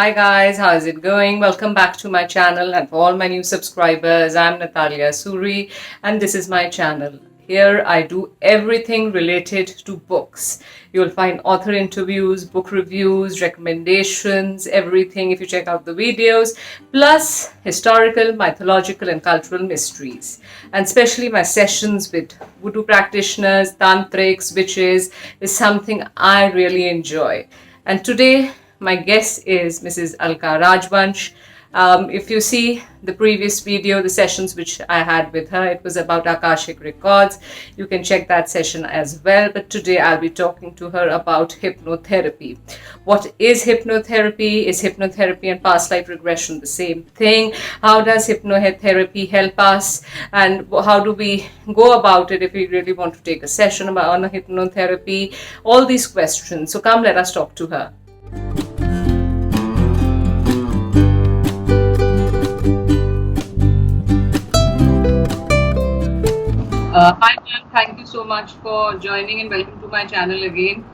Hi guys, how is it going? Welcome back to my channel, and for all my new subscribers, I'm Natalia Suri and this is my channel. Here I do everything related to books. You'll find author interviews, book reviews, recommendations, everything if you check out the videos, plus historical, mythological and cultural mysteries. And especially my sessions with voodoo practitioners, tantrics, witches is something I really enjoy. And today my guest is Mrs. Alka Rajvansh. If you see the previous video, the sessions which I had with her, it was about Akashic records. You can check that session as well. But today I'll be talking to her about hypnotherapy. What is hypnotherapy? Is hypnotherapy and past life regression the same thing? How does hypnotherapy help us? And how do we go about it if we really want to take a session on hypnotherapy? All these questions. So come, let us talk to her. Hi ma'am, thank you so much for joining and welcome to my channel again.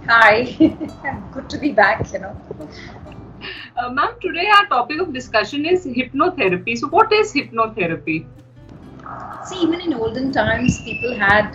Hi, good to be back, Ma'am, today our topic of discussion is hypnotherapy. So what is hypnotherapy? See, even in olden times, people had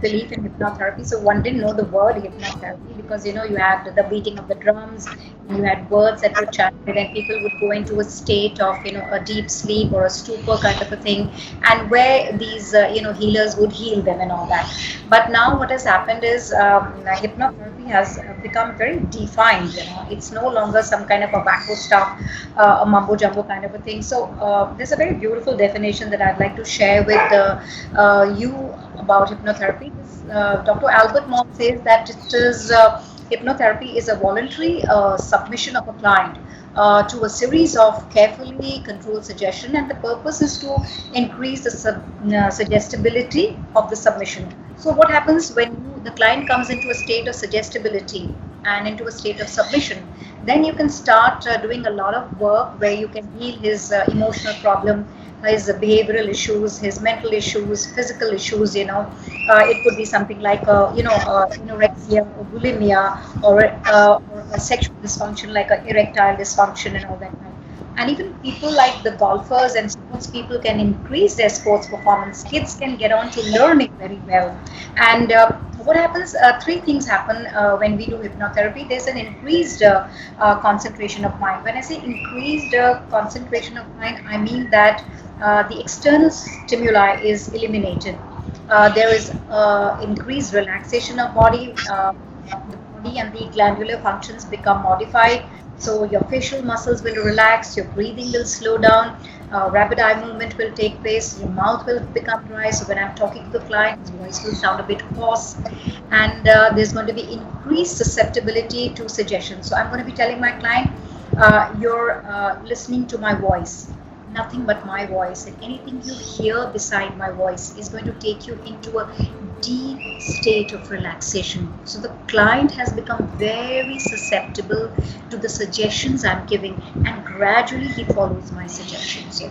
belief in hypnotherapy. So one didn't know the word hypnotherapy because, you had the beating of the drums, you had words that were chanted, and people would go into a state of, a deep sleep or a stupor kind of a thing, and where these, healers would heal them and all that. But now what has happened is hypnotherapy has become very defined. It's no longer some kind of a wacko stuff, a mumbo jumbo kind of a thing. So there's a very beautiful definition that I'd like to share with you about hypnotherapy. Dr. Albert Moll says that it is hypnotherapy is a voluntary submission of a client to a series of carefully controlled suggestion, and the purpose is to increase the suggestibility of the submission. So what happens when the client comes into a state of suggestibility and into a state of submission? Then you can start doing a lot of work where you can heal his emotional problem, his behavioral issues, his mental issues, physical issues. It could be something like anorexia or bulimia, or a sexual dysfunction like erectile dysfunction and all that. And even people like the golfers and sports people can increase their sports performance. Kids can get on to learning very well. And what happens? Three things happen when we do hypnotherapy. There's an increased concentration of mind. When I say increased concentration of mind, I mean that the external stimuli is eliminated. There is increased relaxation of body. The body and the glandular functions become modified. So your facial muscles will relax, your breathing will slow down, rapid eye movement will take place, your mouth will become dry. So when I'm talking to the client, his voice will sound a bit hoarse, and there's going to be increased susceptibility to suggestion. So I'm going to be telling my client, you're listening to my voice, nothing but my voice, and anything you hear beside my voice is going to take you into a deep state of relaxation. So the client has become very susceptible to the suggestions I'm giving, and gradually he follows my suggestions.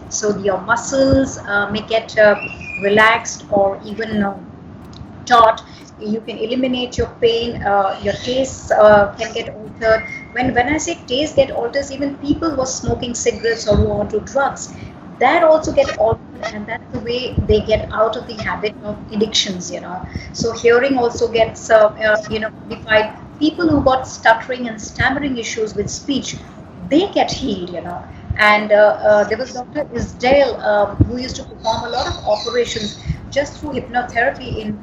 So your muscles may get relaxed or even taut. You can eliminate your pain. Your taste can get altered. When I say taste get altered, even people who are smoking cigarettes or who are onto drugs, that also get altered, and that's the way they get out of the habit of addictions. So hearing also gets modified. People who got stuttering and stammering issues with speech, they get healed. And there was Dr. Isdale who used to perform a lot of operations just through hypnotherapy in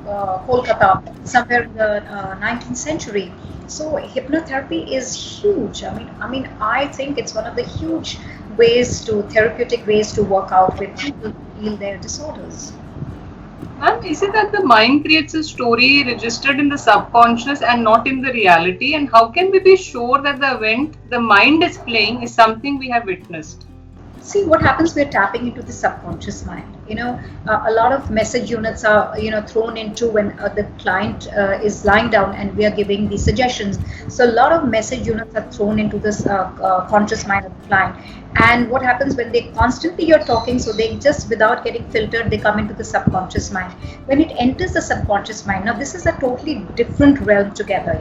Kolkata, somewhere in the 19th century. So hypnotherapy is huge. I think it's one of the huge therapeutic ways to work out with people to heal their disorders. And is it that the mind creates a story registered in the subconscious and not in the reality? And how can we be sure that the event the mind is playing is something we have witnessed? See what happens. We're tapping into the subconscious mind. A lot of message units are thrown into when the client is lying down and we are giving the suggestions. So a lot of message units are thrown into this conscious mind of the client. And what happens when they constantly you're talking, so they just without getting filtered, they come into the subconscious mind. When it enters the subconscious mind, now this is a totally different realm together.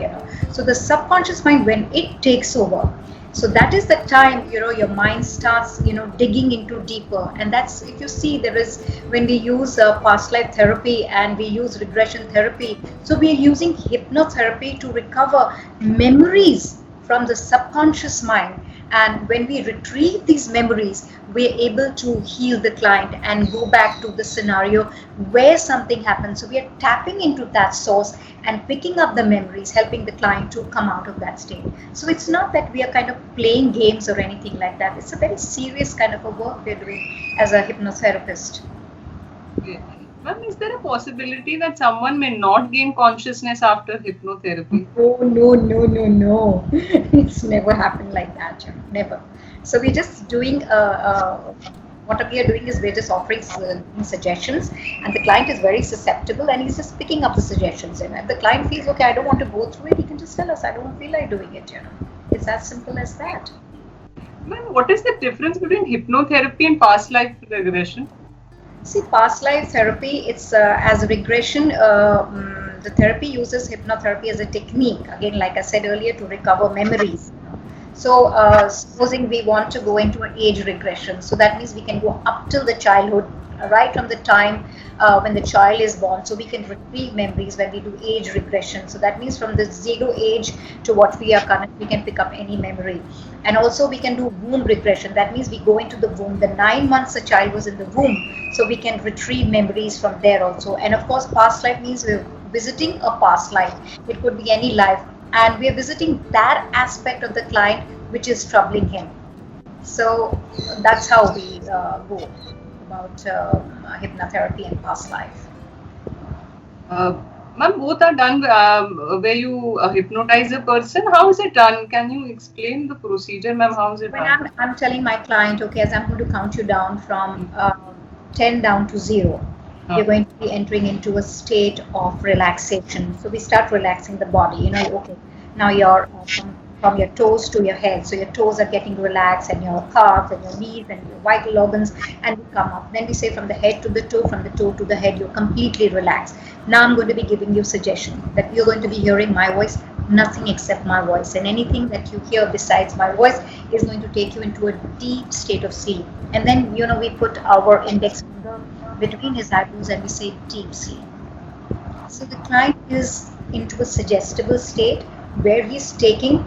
So the subconscious mind, when it takes over, so that is the time your mind starts digging into deeper. And that's, if you see, there is, when we use past life therapy and we use regression therapy, so we are using hypnotherapy to recover memories from the subconscious mind. And when we retrieve these memories, we're able to heal the client and go back to the scenario where something happened. So we are tapping into that source and picking up the memories, helping the client to come out of that state. So it's not that we are kind of playing games or anything like that. It's a very serious kind of a work we're doing as a hypnotherapist. Okay. Ma'am, is there a possibility that someone may not gain consciousness after hypnotherapy? Oh, no. It's never happened like that, never. So we're just doing, what we are doing is we're just offering suggestions, and the client is very susceptible and he's just picking up the suggestions. And if the client feels, okay, I don't want to go through it, he can just tell us, I don't feel like doing it, It's as simple as that. Ma'am, what is the difference between hypnotherapy and past life regression? See, past life therapy, it's as a regression, the therapy uses hypnotherapy as a technique, again, like I said earlier, to recover memories. So supposing we want to go into an age regression, so that means we can go up till the childhood, right from the time when the child is born. So we can retrieve memories when we do age regression. So that means from the 0 age to what we are current, we can pick up any memory. And also we can do womb regression. That means we go into the womb, the 9 months the child was in the womb. So we can retrieve memories from there also. And of course, past life means we're visiting a past life. It could be any life. And we're visiting that aspect of the client which is troubling him. So that's how we go about hypnotherapy and past life. Ma'am, both are done where you hypnotize a person. How is it done? Can you explain the procedure, ma'am? How is it when done? I'm telling my client, okay, as I'm going to count you down from 10 down to 0, you're going to be entering into a state of relaxation. So we start relaxing the body. Okay, now you're from your toes to your head. So your toes are getting relaxed, and your calves and your knees and your vital organs, and we come up. Then we say from the head to the toe, from the toe to the head, you're completely relaxed. Now I'm going to be giving you suggestion that you're going to be hearing my voice, nothing except my voice. And anything that you hear besides my voice is going to take you into a deep state of sleep. And then, we put our index finger between his eyeballs and we say deep sleep. So the client is into a suggestible state where he's taking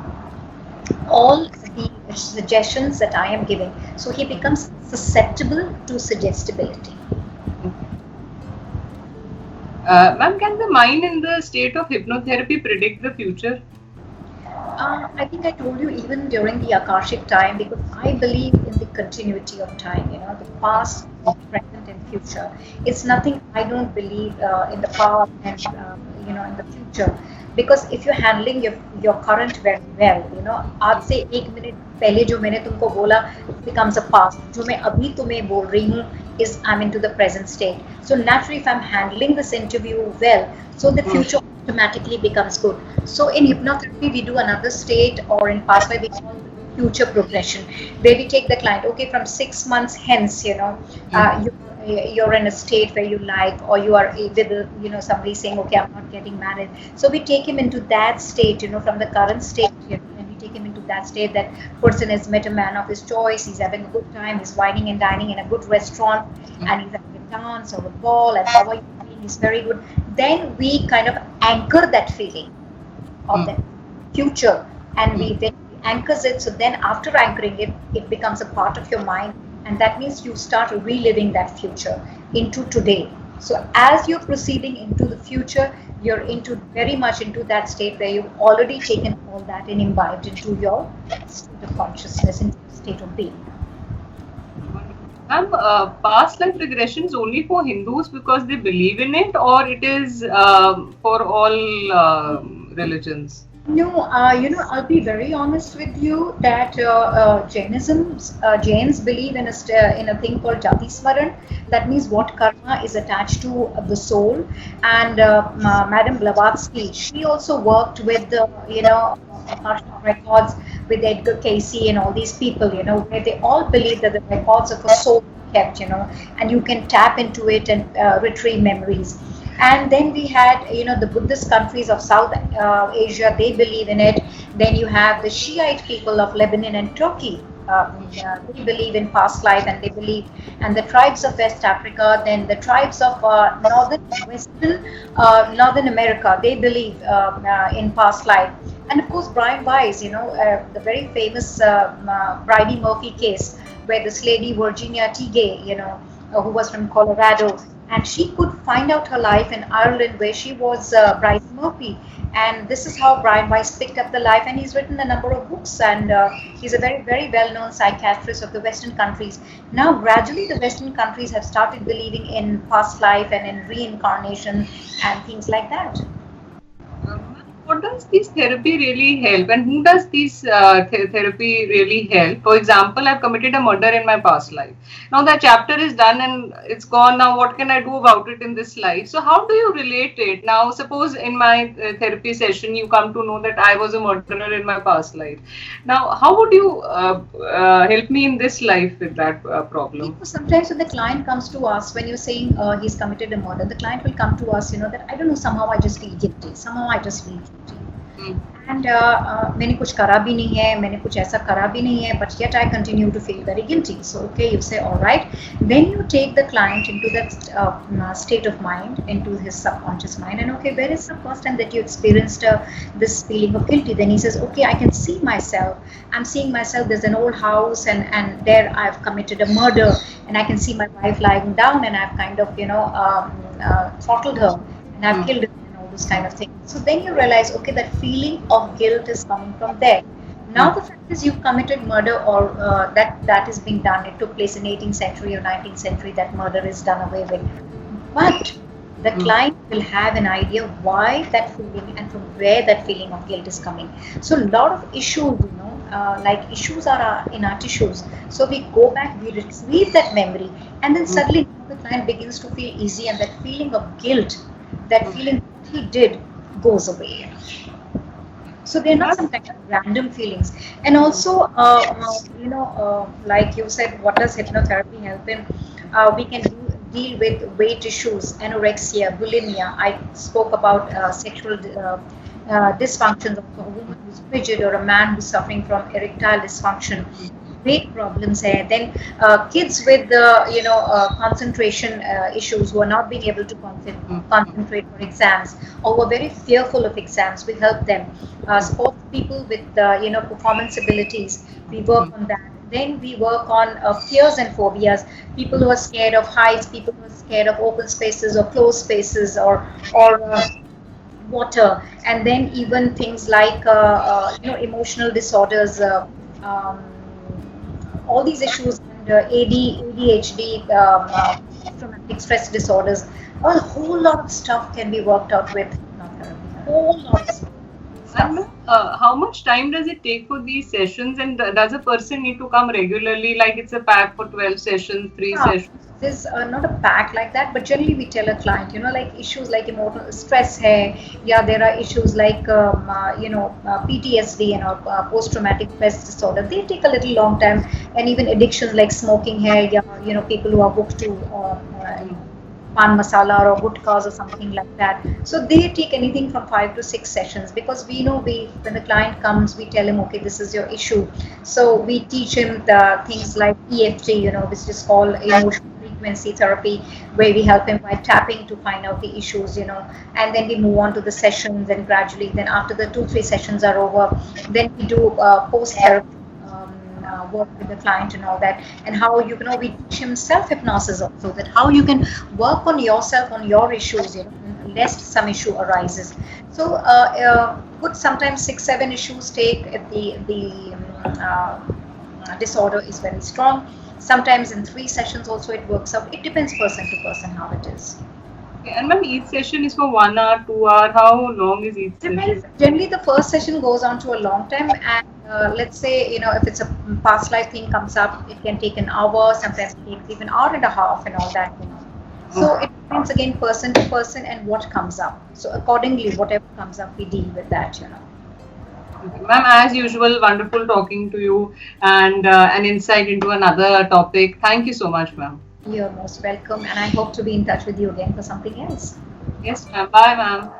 all the suggestions that I am giving. So he becomes susceptible to suggestibility. Ma'am, can the mind in the state of hypnotherapy predict the future? I think I told you even during the Akashic time, because I believe in the continuity of time, the past, present and future. It's nothing, I don't believe in the past and, in the future. Because if you're handling your current very well, आज से 1 minute पहले जो मैंने तुमको बोला becomes a past. जो मैं अभी तुम्हें बोल रही हूँ is I'm into the present state. So naturally, if I'm handling this interview well, so the future automatically becomes good. So in hypnotherapy, we do another state, or in past life, we call future progression, where we take the client, okay, from 6 months hence, you're in a state where you like, or you are with somebody saying, okay, I'm not getting married. So we take him into that state, from the current state, and we take him into that state that person has met a man of his choice, he's having a good time, he's wining and dining in a good restaurant, and he's having a dance or a ball, and how are you feeling, he's very good. Then we kind of anchor that feeling of the future, and when we anchors it, so then after anchoring it, it becomes a part of your mind. And that means you start reliving that future into today. So as you're proceeding into the future, you're very much into that state where you've already taken all that and imbibed into your state of consciousness, into the state of being. Ma'am, past life regression is only for Hindus because they believe in it, or it is for all religions? No, I'll be very honest with you that Jains believe in a thing called Jati Smaran. That means what karma is attached to the soul. And Madam Blavatsky, she also worked with the, Akasha records with Edgar Casey and all these people, where they all believe that the records of a soul are kept, and you can tap into it and retrieve memories. And then we had the Buddhist countries of South Asia, they believe in it. Then you have the Shiite people of Lebanon and Turkey. They believe in past life, and they believe, and the tribes of West Africa, then the tribes of Northern America, they believe in past life. And of course, Brian Weiss, the very famous Bridie Murphy case, where this lady Virginia Tigay, who was from Colorado, and she could find out her life in Ireland, where she was Bridie Murphy. And this is how Brian Weiss picked up the life, and he's written a number of books, and he's a very, very well-known psychiatrist of the Western countries. Now, gradually, the Western countries have started believing in past life and in reincarnation and things like that. What does this therapy really help, and who does this therapy really help? For example, I've committed a murder in my past life. Now that chapter is done and it's gone. Now what can I do about it in this life? So how do you relate it? Now suppose in my therapy session you come to know that I was a murderer in my past life. Now how would you help me in this life with that problem? Sometimes when the client comes to us, when you're saying he's committed a murder, the client will come to us, that I don't know, somehow I just feel guilty. Somehow I just feel guilty. And मैंने कुछ करा भी नहीं है, मैंने कुछ ऐसा करा भी नहीं है, but yet I continue to feel very guilty. So okay, you say all right. Then you take the client into that state of mind, into his subconscious mind, and okay, where is the first time that you experienced this feeling of guilty? Then he says, okay, I can see myself. I'm seeing myself. There's an old house, and there I've committed a murder, and I can see my wife lying down, and I've kind of throttled her, and I've killed her. This kind of thing. So then you realize, okay, that feeling of guilt is coming from there. Now the fact is you've committed murder, or that is being done. It took place in 18th century or 19th century. That murder is done away with. But the client will have an idea why that feeling and from where that feeling of guilt is coming. So a lot of issues, like issues are in our tissues. So we go back, we retrieve that memory, and then suddenly the client begins to feel easy, and that feeling of guilt, that feeling he did, goes away. So they're not some kind of random feelings. And also, like you said, what does hypnotherapy help in? We can deal with weight issues, anorexia, bulimia. I spoke about sexual dysfunctions of a woman who's frigid, or a man who's suffering from erectile dysfunction. Weight problems here. Then kids with concentration issues, who are not being able to concentrate for exams, or who are very fearful of exams, we help them. Sports people with performance abilities, we work on that. Then we work on fears and phobias. People who are scared of heights, people who are scared of open spaces or closed spaces, or water. And then even things like emotional disorders. All these issues, and ADHD, traumatic stress disorders, a whole lot of stuff can be worked out with hypnotherapy. A whole lot of stuff. And how much time does it take for these sessions, and does a person need to come regularly, like it's a pack for 12 sessions, 3 sessions? There's not a pack like that, but generally we tell a client, like issues like emotional stress hai, there are issues like PTSD and post-traumatic stress disorder. They take a little long time, and even addictions like smoking hai, people who are hooked to pan masala or gutkhas or something like that. So they take anything from 5 to 6 sessions, because we know when the client comes, we tell him, okay, this is your issue. So we teach him the things like EFT, which is called emotional frequency therapy, where we help him by tapping to find out the issues, and then we move on to the sessions, and gradually then after the 2-3 sessions are over, then we do post-therapy work with the client and all that, and how we teach him self-hypnosis also, that how you can work on yourself, on your issues, lest some issue arises. So would sometimes 6-7 issues take if the disorder is very strong. Sometimes in 3 sessions also it works out. It depends person to person how it is. Okay, and ma'am, each session is for 1 hour, 2 hour. How long is each Depends. session? Generally, the first session goes on to a long time, and let's say if it's a past life thing comes up, it can take an hour. Sometimes it takes even hour and a half, and all that. So Okay. it depends again person to person and what comes up. So accordingly, whatever comes up, we deal with that. Okay. Ma'am, as usual, wonderful talking to you and an insight into another topic. Thank you so much, ma'am. You're most welcome, and I hope to be in touch with you again for something else. Yes, ma'am. Bye, ma'am.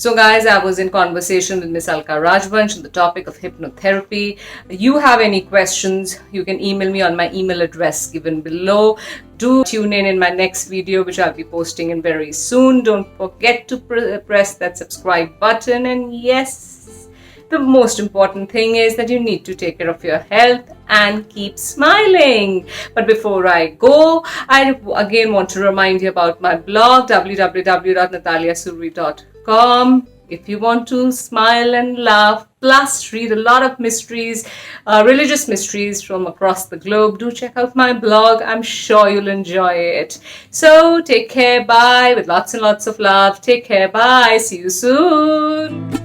So, guys, I was in conversation with Miss Alka Rajvansh on the topic of hypnotherapy. You have any questions, you can email me on my email address given below. Do tune in my next video, which I'll be posting in very soon. Don't forget to press that subscribe button. And yes, the most important thing is that you need to take care of your health and keep smiling. But before I go, I again want to remind you about my blog, www.nataliasuri.com. If you want to smile and laugh, plus read a lot of mysteries, religious mysteries from across the globe, do check out my blog. I'm sure you'll enjoy it. So take care. Bye. With lots and lots of love. Take care. Bye. See you soon.